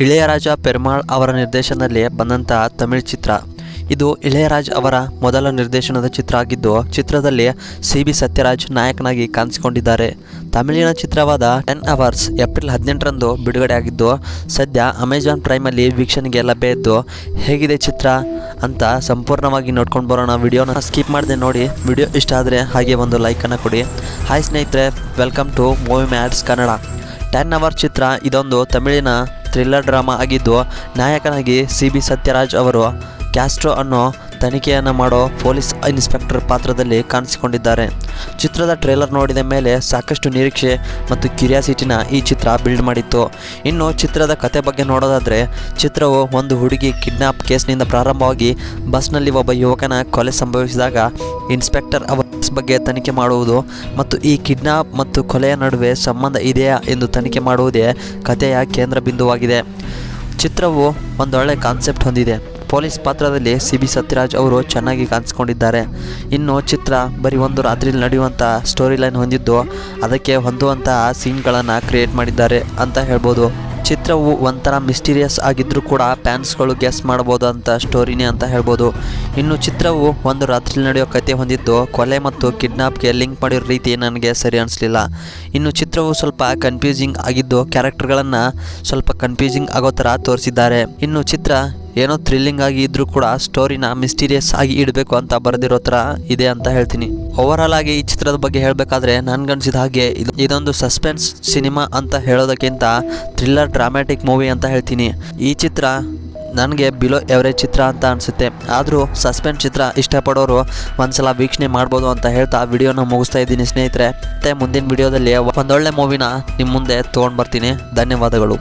ಇಳೆಯರಾಜ ಪೆರುಮಾಳ್ ಅವರ ನಿರ್ದೇಶನದಲ್ಲಿ ಬಂದಂಥ ತಮಿಳ್ ಚಿತ್ರ. ಇದು ಇಳೆಯರಾಜ್ ಅವರ ಮೊದಲ ನಿರ್ದೇಶನದ ಚಿತ್ರ ಆಗಿದ್ದು, ಚಿತ್ರದಲ್ಲಿ CB ಸತ್ಯರಾಜ್ ನಾಯಕನಾಗಿ ಕಾಣಿಸಿಕೊಂಡಿದ್ದಾರೆ. ತಮಿಳಿನ ಚಿತ್ರವಾದ 10 Hours ಏಪ್ರಿಲ್ 18ರಂದು ಬಿಡುಗಡೆ ಆಗಿದ್ದು, ಸದ್ಯ ಅಮೆಜಾನ್ ಪ್ರೈಮಲ್ಲಿ ವೀಕ್ಷಣೆಗೆ ಲಭ್ಯ ಇದ್ದು, ಹೇಗಿದೆ ಚಿತ್ರ ಅಂತ ಸಂಪೂರ್ಣವಾಗಿ ನೋಡ್ಕೊಂಡು ಬರೋಣ. ವಿಡಿಯೋನ ಸ್ಕಿಪ್ ಮಾಡದೆ ನೋಡಿ. ವಿಡಿಯೋ ಇಷ್ಟ ಆದರೆ ಹಾಗೆ ಒಂದು ಲೈಕನ್ನು ಕೊಡಿ. ಹಾಯ್ ಸ್ನೇಹಿತರೆ, welcome to movie mats Kannada. 10 Hours ಚಿತ್ರ ಇದೊಂದು ತಮಿಳಿನ ಥ್ರಿಲ್ಲರ್ ಡ್ರಾಮಾ ಆಗಿದ್ದು, ನಾಯಕನಾಗಿ CB ಸತ್ಯರಾಜ್ ಅವರು ಕ್ಯಾಸ್ಟ್ರೋ ಅನ್ನೋ ತನಿಖೆಯನ್ನು ಮಾಡೋ ಪೊಲೀಸ್ ಇನ್ಸ್ಪೆಕ್ಟರ್ ಪಾತ್ರದಲ್ಲಿ ಕಾಣಿಸಿಕೊಂಡಿದ್ದಾರೆ. ಚಿತ್ರದ ಟ್ರೇಲರ್ ನೋಡಿದ ಮೇಲೆ ಸಾಕಷ್ಟು ನಿರೀಕ್ಷೆ ಮತ್ತು ಕ್ಯೂರಿಯಾಸಿಟಿನ ಈ ಚಿತ್ರ ಬಿಲ್ಡ್ ಮಾಡಿತ್ತು. ಇನ್ನು ಚಿತ್ರದ ಕತೆ ಬಗ್ಗೆ ನೋಡೋದಾದರೆ, ಚಿತ್ರವು ಒಂದು ಹುಡುಗಿ ಕಿಡ್ನಾಪ್ ಕೇಸ್ನಿಂದ ಪ್ರಾರಂಭವಾಗಿ ಬಸ್ನಲ್ಲಿ ಒಬ್ಬ ಯುವಕನ ಕೊಲೆ ಸಂಭವಿಸಿದಾಗ ಇನ್ಸ್ಪೆಕ್ಟರ್ ಅವರ ಬಗ್ಗೆ ತನಿಖೆ ಮಾಡುವುದು ಮತ್ತು ಈ ಕಿಡ್ನಾಪ್ ಮತ್ತು ಕೊಲೆಯ ನಡುವೆ ಸಂಬಂಧ ಇದೆಯಾ ಎಂದು ತನಿಖೆ ಮಾಡುವುದೇ ಕಥೆಯ ಕೇಂದ್ರ ಬಿಂದುವಾಗಿದೆ. ಚಿತ್ರವು ಒಂದೊಳ್ಳೆ ಕಾನ್ಸೆಪ್ಟ್ ಹೊಂದಿದೆ. ಪೊಲೀಸ್ ಪಾತ್ರದಲ್ಲಿ CB ಸತ್ಯರಾಜ್ ಅವರು ಚೆನ್ನಾಗಿ ಕಾಣಿಸ್ಕೊಂಡಿದ್ದಾರೆ. ಇನ್ನು ಚಿತ್ರ ಬರೀ ಒಂದು ರಾತ್ರಿಯಲ್ಲಿ ನಡೆಯುವಂಥ ಸ್ಟೋರಿ ಲೈನ್ ಹೊಂದಿದ್ದು, ಅದಕ್ಕೆ ಹೊಂದುವಂಥ ಸೀನ್ಗಳನ್ನು ಕ್ರಿಯೇಟ್ ಮಾಡಿದ್ದಾರೆ ಅಂತ ಹೇಳ್ಬೋದು. ಚಿತ್ರವು ಒಂಥರ ಮಿಸ್ಟೀರಿಯಸ್ ಆಗಿದ್ದರೂ ಕೂಡ ಫ್ಯಾನ್ಸ್ಗಳು ಗೆಸ್ ಮಾಡ್ಬೋದು ಅಂತ ಸ್ಟೋರಿನೇ ಅಂತ ಹೇಳ್ಬೋದು. ಇನ್ನು ಚಿತ್ರವು ಒಂದು ರಾತ್ರಿಯಲ್ಲಿ ನಡೆಯೋ ಕತೆ ಹೊಂದಿದ್ದು, ಕೊಲೆ ಮತ್ತು ಕಿಡ್ನಾಪ್ಗೆ ಲಿಂಕ್ ಮಾಡಿರೋ ರೀತಿ ನನಗೆ ಸರಿ ಅನಿಸಲಿಲ್ಲ. ಇನ್ನು ಚಿತ್ರವು ಸ್ವಲ್ಪ ಕನ್ಫ್ಯೂಸಿಂಗ್ ಆಗಿದ್ದು, ಕ್ಯಾರೆಕ್ಟರ್ಗಳನ್ನು ಸ್ವಲ್ಪ ಕನ್ಫ್ಯೂಸಿಂಗ್ ಆಗೋ ಥರ ತೋರಿಸಿದ್ದಾರೆ. ಇನ್ನು ಚಿತ್ರ ಏನೋ ಥ್ರಿಲ್ಲಿಂಗ್ ಆಗಿ ಇದ್ರೂ ಕೂಡ ಸ್ಟೋರಿನ ಮಿಸ್ಟೀರಿಯಸ್ ಆಗಿ ಇಡಬೇಕು ಅಂತ ಬರೆದಿರೋ ಥರ ಇದೆ ಅಂತ ಹೇಳ್ತೀನಿ. ಓವರಾಲ್ ಆಗಿ ಈ ಚಿತ್ರದ ಬಗ್ಗೆ ಹೇಳಬೇಕಾದ್ರೆ ನನಗನ್ಸಿದ ಹಾಗೆ ಇದೊಂದು ಸಸ್ಪೆನ್ಸ್ ಸಿನಿಮಾ ಅಂತ ಹೇಳೋದಕ್ಕಿಂತ ಥ್ರಿಲ್ಲರ್ ಡ್ರಾಮ್ಯಾಟಿಕ್ ಮೂವಿ ಅಂತ ಹೇಳ್ತೀನಿ. ಈ ಚಿತ್ರ ನನಗೆ ಬಿಲೋ ಎವರೇಜ್ ಚಿತ್ರ ಅಂತ ಅನಿಸುತ್ತೆ. ಆದರೂ ಸಸ್ಪೆನ್ಸ್ ಚಿತ್ರ ಇಷ್ಟಪಡೋರು ಒಂದ್ಸಲ ವೀಕ್ಷಣೆ ಮಾಡ್ಬೋದು ಅಂತ ಹೇಳ್ತಾ ವಿಡಿಯೋನ ಮುಗಿಸ್ತಾ ಇದ್ದೀನಿ ಸ್ನೇಹಿತರೆ. ಮತ್ತು ಮುಂದಿನ ವಿಡಿಯೋದಲ್ಲಿ ಒಂದೊಳ್ಳೆ ಮೂವಿನ ನಿಮ್ಮ ಮುಂದೆ ತೊಗೊಂಡು ಬರ್ತೀನಿ. ಧನ್ಯವಾದಗಳು.